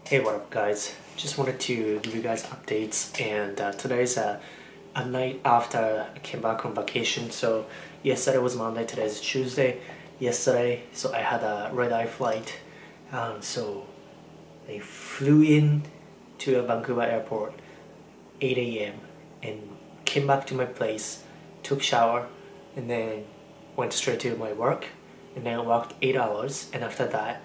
Hey, what up guys? Just wanted to give you guys updates, and today's a night after I came back from vacation. So yesterday was Monday, today is Tuesday. Yesterday, so I had a red-eye flight. So I flew in to Vancouver airport 8 a.m. and came back to my place, took shower, and then went straight to my work, and then I worked 8 hours, and after that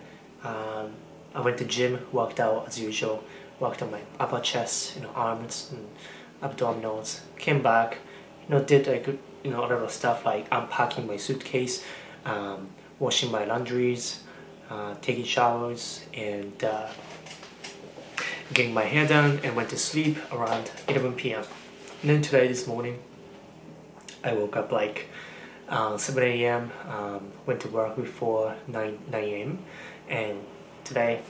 I went to gym, worked out as usual, worked on my upper chest, arms and abdominals. Came back, did like a lot of stuff like unpacking my suitcase, washing my laundries, taking showers, and getting my hair done, and went to sleep around 11 p.m. And then today, this morning, I woke up like 7 a.m. Went to work before 9 a.m. and today,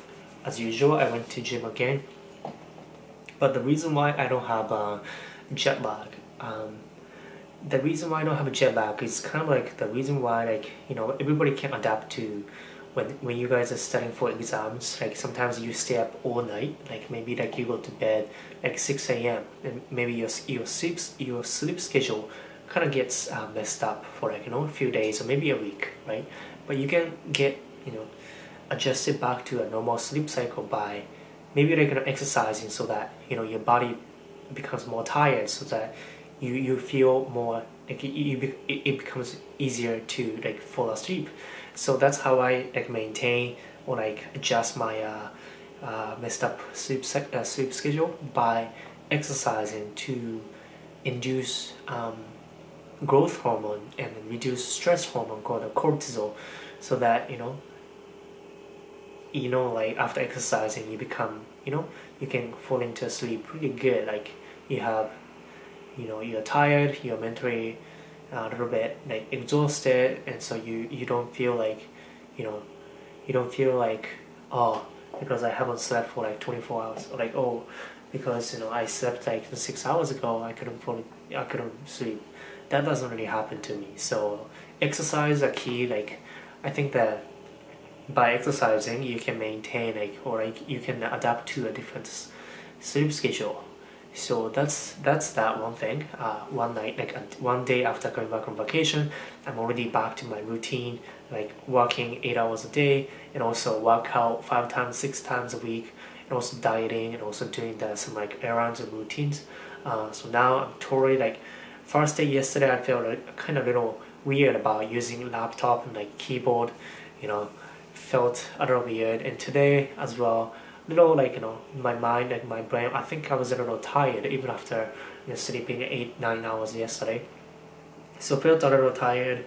as usual, I went to gym again. But the reason why I don't have a jet lag, is kind of like the reason why everybody can adapt to when you guys are studying for exams. Like sometimes you stay up all night, like maybe like you go to bed like 6 a.m. and maybe your sleep schedule kind of gets messed up for a few days or maybe a week, right? But you can get adjusted back to a normal sleep cycle by maybe exercising, so that your body becomes more tired, so that you feel more like it becomes easier to fall asleep. So that's how I maintain or adjust my messed up sleep schedule, by exercising to induce growth hormone and reduce stress hormone called cortisol, so that after exercising you become you can fall into sleep really good. Like you have you're tired, you're mentally a little bit exhausted, and so you don't feel like oh, because I haven't slept for 24 hours, or because I slept 6 hours ago, I couldn't sleep. That doesn't really happen to me. So exercise are key. I think that by exercising you can maintain you can adapt to a different sleep schedule. So that's that one thing. One day after coming back from vacation, I'm already back to my routine, working 8 hours a day, and also work out 5 times 6 times a week, and also dieting, and also doing some errands and routines. So now I'm totally first day yesterday I felt kind of a little weird about using laptop and keyboard, felt a little weird, and today as well, little my mind and my brain, I think I was a little tired even after sleeping 8-9 hours yesterday. So felt a little tired,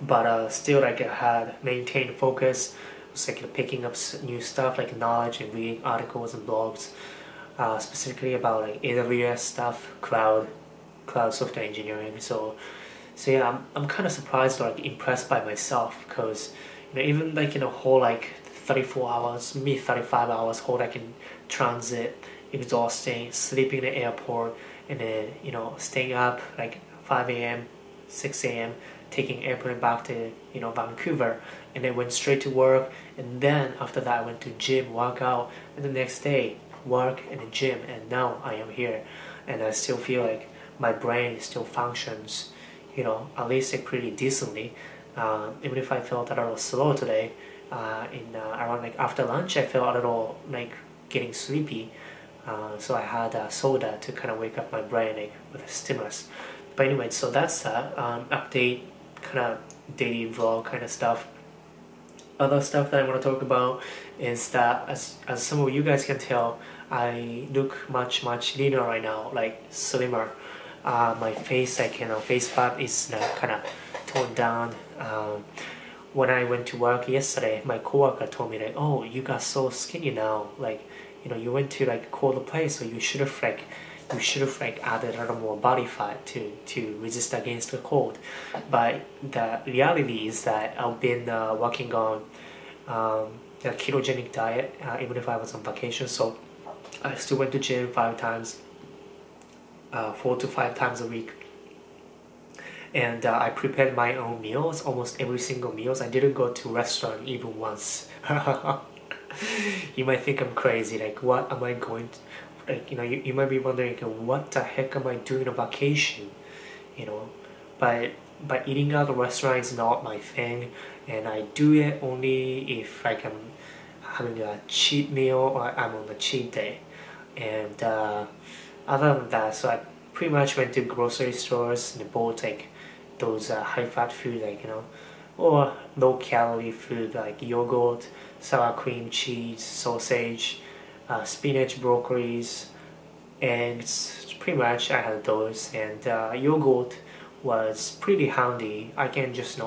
but still I had maintained focus. It was picking up new stuff knowledge and reading articles and blogs, specifically about AWS stuff, cloud software engineering. So yeah, I'm kind of surprised or impressed by myself, because even whole 34 hours, maybe 35 hours whole in transit, exhausting, sleeping in the airport, and then staying up 5 a.m. 6 a.m. taking airplane back to Vancouver, and then went straight to work, and then after that I went to gym, workout, and the next day work and the gym, and now I am here, and I still feel my brain still functions at least pretty decently. Even if I felt a little slow today, around after lunch I felt a little getting sleepy, so I had a soda to kind of wake up my brain with a stimulus. But anyway, so that's that update, kind of daily vlog kind of stuff. Other stuff that I want to talk about is that as some of you guys can tell, I look much leaner right now, slimmer. My face face fat is kind of toned down. When I went to work yesterday, my coworker told me oh, you got so skinny now, you went to cold place, so you should have added a little more body fat to resist against the cold. But the reality is that I've been working on a ketogenic diet, even if I was on vacation. So I still went to gym 4 to 5 times a week, and I prepared my own meals, almost every single meals. I didn't go to restaurant even once. You might think I'm crazy, like what am I going to, like, you might be wondering, what the heck am I doing on vacation, but eating out of restaurants is not my thing, and I do it only if like I'm having a cheat meal or I'm on a cheat day. And other than that, so I pretty much went to grocery stores and bought like those high fat food, like or low calorie food like yogurt, sour cream, cheese, sausage, spinach, broccolis, eggs. Pretty much I had those, and yogurt was pretty handy. I can just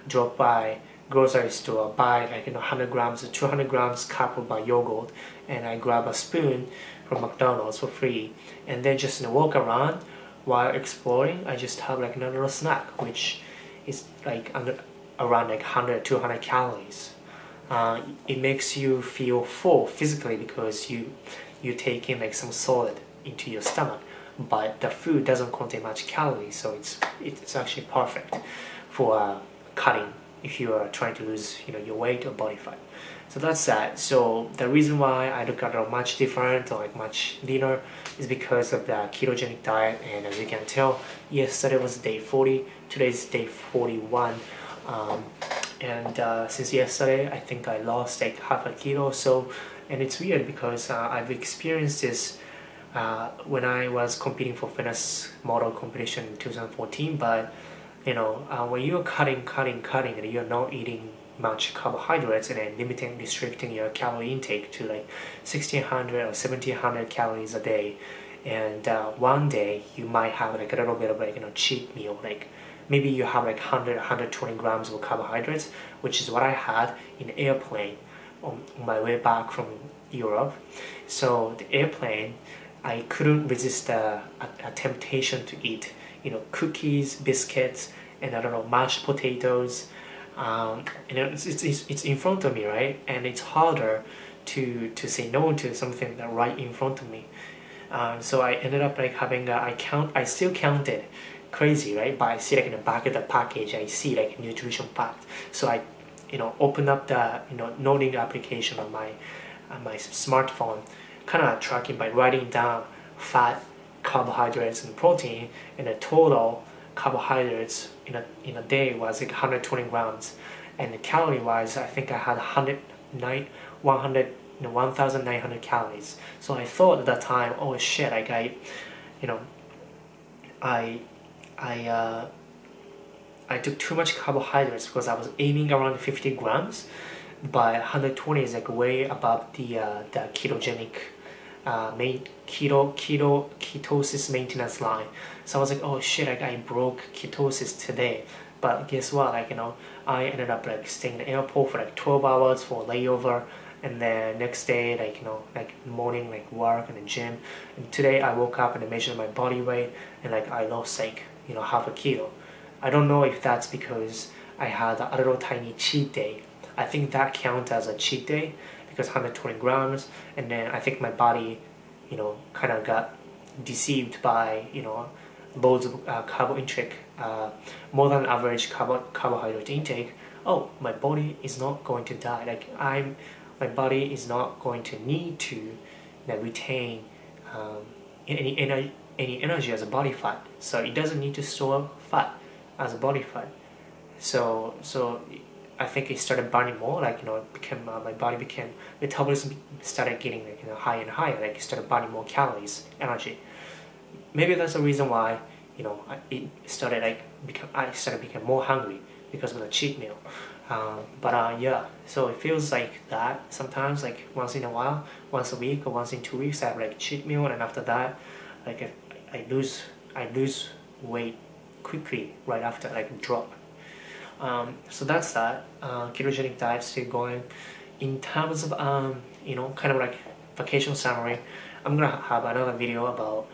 drop by grocery store, buy like 100 grams or 200 grams cup of yogurt, and I grab a spoon from McDonald's for free, and then just walk around while exploring. I just have like a little snack, which is like around like 100-200 calories. It makes you feel full physically because you take in like some solid into your stomach, but the food doesn't contain much calories, so it's actually perfect for cutting if you are trying to lose your weight or body fat. So that's that. So the reason why I look at it much different or like much leaner is because of the ketogenic diet, and as you can tell, yesterday was day 40, today's day 41. And since yesterday, I think I lost like half a kilo or so, and it's weird because I've experienced this when I was competing for fitness model competition in 2014, but when you're cutting and you're not eating much carbohydrates and then restricting your calorie intake to like 1600 or 1700 calories a day, and one day you might have like a little bit of like cheat meal, like maybe you have like 120 grams of carbohydrates, which is what I had in the airplane on my way back from Europe. So the airplane, I couldn't resist a temptation to eat cookies, biscuits, and I don't know, mashed potatoes. It's in front of me, right? And it's harder to say no to something that right in front of me. So I ended up like having I still counted, crazy, right? But I see like in the back of the package, I see like a nutrition fact. So I open up the noting application on my smartphone, kind of tracking by writing down fat, carbohydrates, and protein, and the total carbohydrates in a day was like 120 grams, and the calorie wise, I think I had 1,900 calories. So I thought at that time, oh shit, like I took too much carbohydrates because I was aiming around 50 grams, but 120 is like way above the ketogenic ketosis maintenance line. So I was like, oh shit, like I broke ketosis today. But guess what, like I ended up like staying in the airport for like 12 hours for a layover, and then next day like morning like work and the gym, and today I woke up and I measured my body weight, and like I lost like half a kilo. I don't know if that's because I had a little tiny cheat day. I think that counts as a cheat day because 120 grams, and then I think my body kind of got deceived by loads of carbo intake, more than average carbohydrate intake. Oh, my body is not going to die, like my body is not going to need to retain any energy as a body fat, so it doesn't need to store fat as a body fat. So I think it started burning more, like it became my body became, metabolism started getting like higher and higher, like it started burning more calories, energy. Maybe that's the reason why I started becoming more hungry because of the cheat meal. But yeah, so it feels like that sometimes, like once in a while, once a week or once in 2 weeks, I have like cheat meal, and after that, like I lose weight quickly right after, like drop. So that's that. Ketogenic diet still going. In terms of kind of like vacation summary, I'm gonna have another video about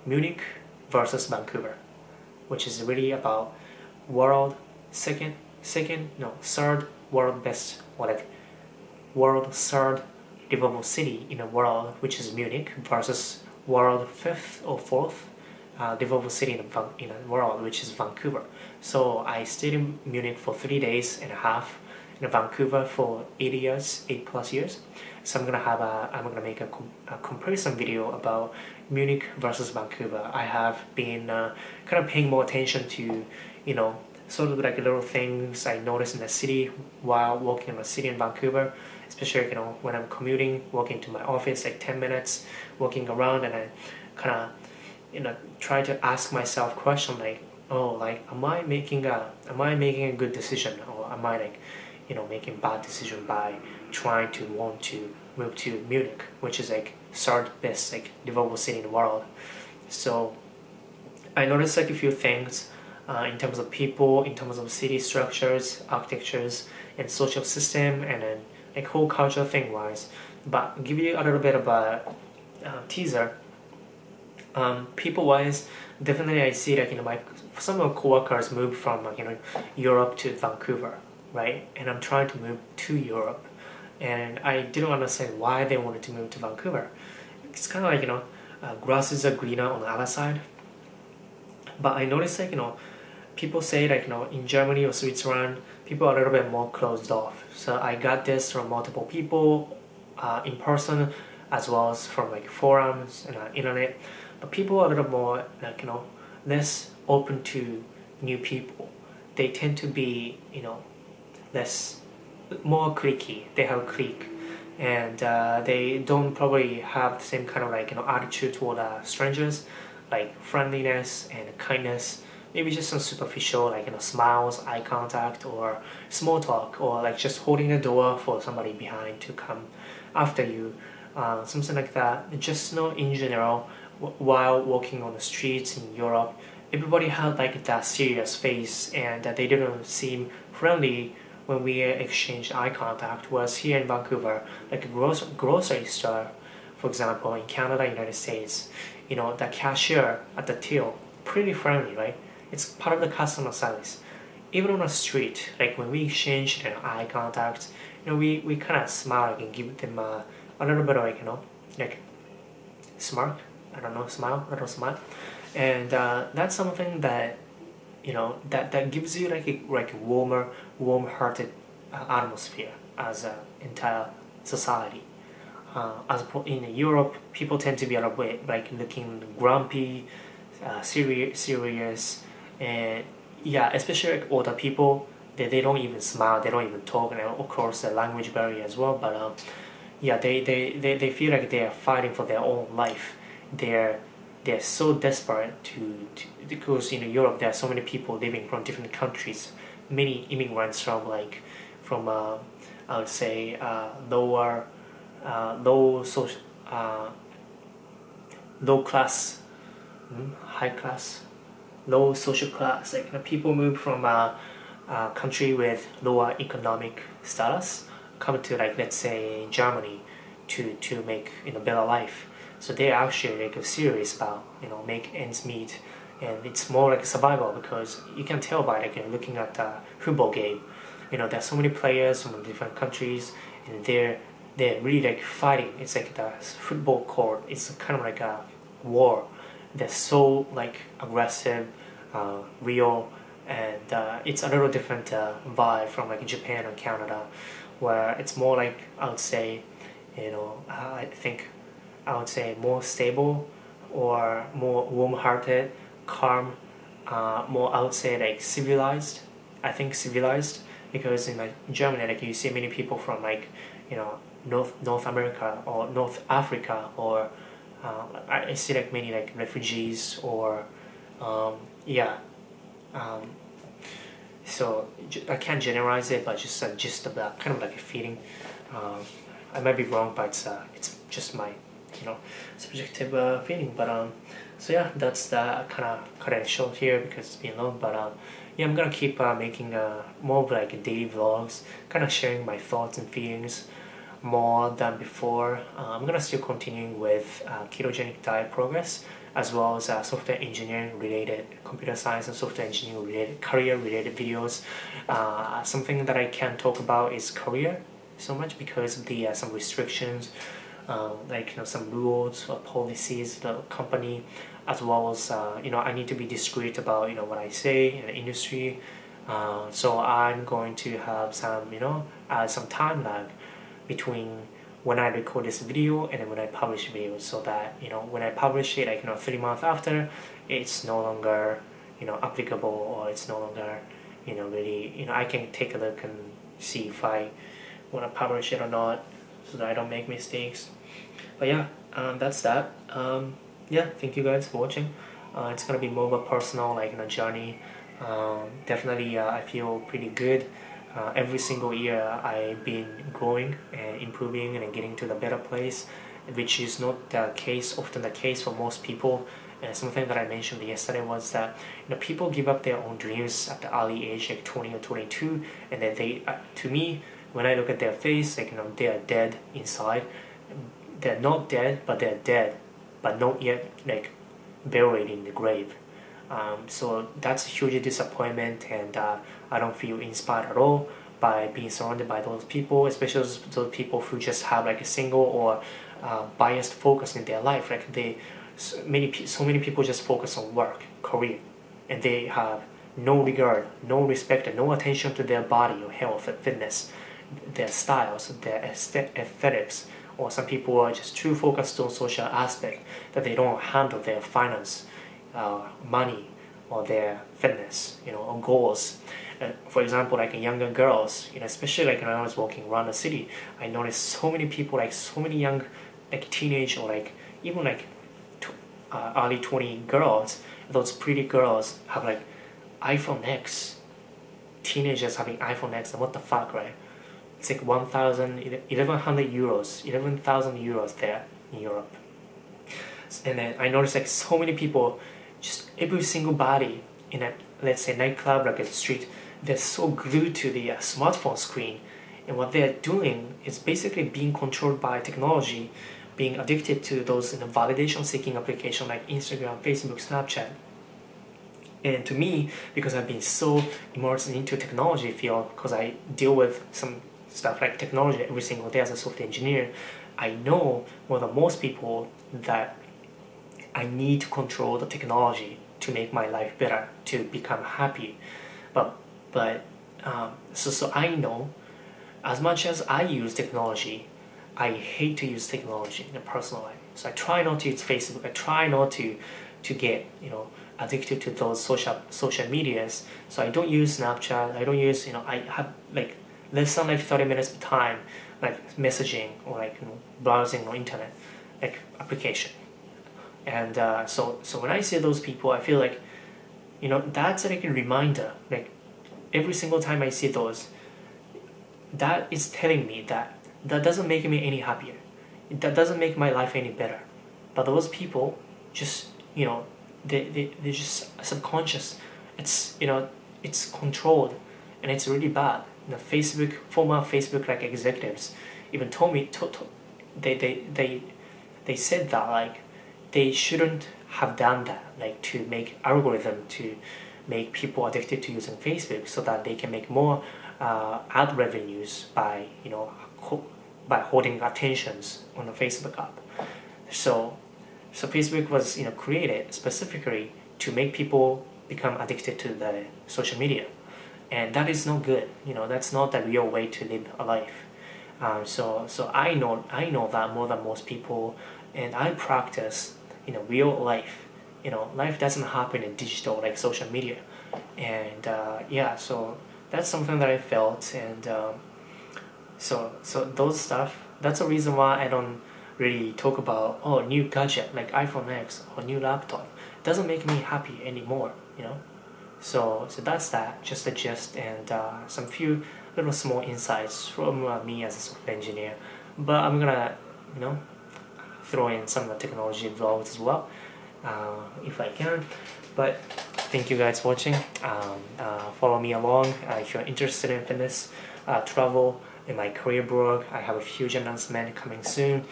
Munich versus Vancouver, which is really about third world best, or like world third livable city in the world, which is Munich, versus world fifth or fourth livable city in the world, which is Vancouver. So I stayed in Munich for 3 days and a half, in Vancouver for 8+ years. So I'm gonna make a comparison video about Munich versus Vancouver. I have been kind of paying more attention to, sort of like little things I noticed in the city while walking in the city in Vancouver, especially when I'm commuting, walking to my office like 10 minutes, walking around, and I kind of try to ask myself question like, oh, like am I making a good decision, or am I making bad decision by trying to want to move to Munich, which is like third best developed city in the world. So I noticed a few things in terms of people, in terms of city structures, architectures, and social system, and then whole culture thing wise. But give you a little bit of a teaser. People wise, definitely I see some of my coworkers moved from Europe to Vancouver, right? And I'm trying to move to Europe, and I didn't understand why they wanted to move to Vancouver. It's kind of like grasses are greener on the other side. But I noticed people say in Germany or Switzerland, people are a little bit more closed off. So I got this from multiple people in person, as well as from forums and internet. But people are a little more less open to new people. They tend to be more cliquey. They have a clique, and they don't probably have the same kind of attitude toward strangers, like friendliness and kindness. Maybe just some superficial smiles, eye contact, or small talk, or just holding the door for somebody behind to come after you, something like that. Just in general, while walking on the streets in Europe, everybody had that serious face, and they didn't seem friendly when we exchanged eye contact. Whereas here in Vancouver, a grocery store, for example, in Canada, United States, the cashier at the till, pretty friendly, right? It's part of the customer service. Even on the street, when we exchange eye contact, we kind of smile and give them a little bit of smirk. I don't know, smile, little smile, and that's something that that gives you a warm-hearted atmosphere as an entire society. As in Europe, people tend to be a little bit looking grumpy, serious, and yeah, especially older people. They don't even smile, they don't even talk, and of course the language barrier as well. But yeah, they feel like they are fighting for their own life. They're so desperate to because in Europe there are so many people living from different countries, many immigrants from I would say low class, high class, low social class. People move from a country with lower economic status, come to let's say Germany to make better life. So they're actually serious about make ends meet, and it's more like survival, because you can tell by looking at the football game. There's so many players from different countries, and they're really fighting. It's the football court. It's kind of a war. They're so aggressive, real, and it's a little different vibe from Japan or Canada, where it's more I would say I would say more stable, or more warm-hearted, calm, more I would say civilized. I think civilized, because in Germany you see many people from North America or North Africa, or I see many refugees, or so I can't generalize it, but just about kind of a feeling. I might be wrong, but it's just my subjective feeling. But so yeah, that's the kind of cut it short here because it's been long. But yeah, I'm gonna keep making more of daily vlogs, kind of sharing my thoughts and feelings more than before. I'm gonna still continuing with ketogenic diet progress, as well as software engineering related, computer science and software engineering related, career related videos. Something that I can't talk about is career so much because of the some restrictions, some rules or policies, the company, as well as I need to be discreet about what I say in the industry, So I'm going to have some time lag between when I record this video and then when I publish video, so that when I publish it, 3 months after, it's no longer applicable, or it's no longer really I can take a look and see if I want to publish it or not, so that I don't make mistakes. But yeah, that's that. Yeah, thank you guys for watching. It's gonna be more of a personal journey. Definitely I feel pretty good. Every single year I've been growing and improving and getting to the better place, which is not often the case for most people. And something that I mentioned yesterday was that people give up their own dreams at the early age, like 20 or 22, and then they, to me, when I look at their face, they are dead inside. They're not dead, but they're dead, but not yet buried in the grave. So that's a huge disappointment, and I don't feel inspired at all by being surrounded by those people, especially those people who just have a single or biased focus in their life. So many people just focus on work, career, and they have no regard, no respect, and no attention to their body or health and fitness, their styles, their aesthetics. Or some people are just too focused on social aspect that they don't handle their finance, money, or their fitness, or goals. For example, younger girls, especially when I was walking around the city, I noticed so many people, so many young, teenage or even early 20 girls. Those pretty girls have iPhone X. Teenagers having iPhone X, and what the fuck, right? It's 1,100 euros, 11,000 euros there in Europe. And then I noticed so many people, just every single body in a, let's say, nightclub, a street, they're so glued to the smartphone screen, and what they're doing is basically being controlled by technology, being addicted to those validation-seeking applications like Instagram, Facebook, Snapchat. And to me, because I've been so immersed into technology field, because I deal with some stuff like technology every single day as a software engineer, I know more than most people that I need to control the technology to make my life better, to become happy. So I know, as much as I use technology, I hate to use technology in a personal life. So I try not to use Facebook. I try not to get addicted to those social medias. So I don't use Snapchat. I don't use I have less than 30 minutes of time messaging or browsing on internet application. And so when I see those people, I feel that's a reminder. Every single time I see those, that is telling me that doesn't make me any happier. That doesn't make my life any better. But those people just they're just subconscious. It's it's controlled, and it's really bad. Former Facebook executives even told me they said that they shouldn't have done that, to make algorithm to make people addicted to using Facebook, so that they can make more ad revenues by by holding attentions on the Facebook app. So Facebook was created specifically to make people become addicted to the social media, and that is not good. That's not the real way to live a life. So I know that more than most people, and I practice real life. Life doesn't happen in digital social media, and yeah, so that's something that I felt, and so those stuff. That's the reason why I don't really talk about new gadget like iPhone X or new laptop. It doesn't make me happy anymore. So that's that, just a gist, and some few little small insights from me as a software engineer. But I'm gonna throw in some of the technology vlogs as well, if I can. But thank you guys for watching. Follow me along if you're interested in fitness, travel, in my career blog. I have a huge announcement coming soon,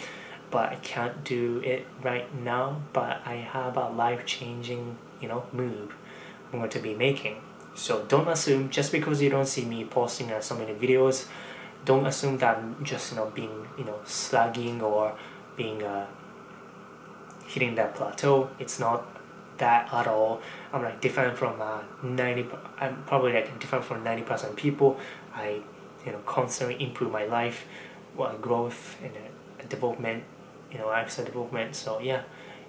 but I can't do it right now. But I have a life-changing move I'm going to be making. So don't assume, just because you don't see me posting so many videos, don't assume that I'm just being slagging or being hitting that plateau. It's not that at all. I'm like different from 90. I'm probably like different from 90% of people. I constantly improve my life, growth and development, extra development. So yeah,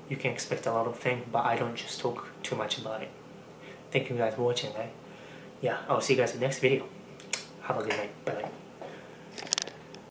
you can expect a lot of things, but I don't just talk too much about it. Thank you guys for watching. Yeah, I'll see you guys in the next video. Have a good night. Bye bye.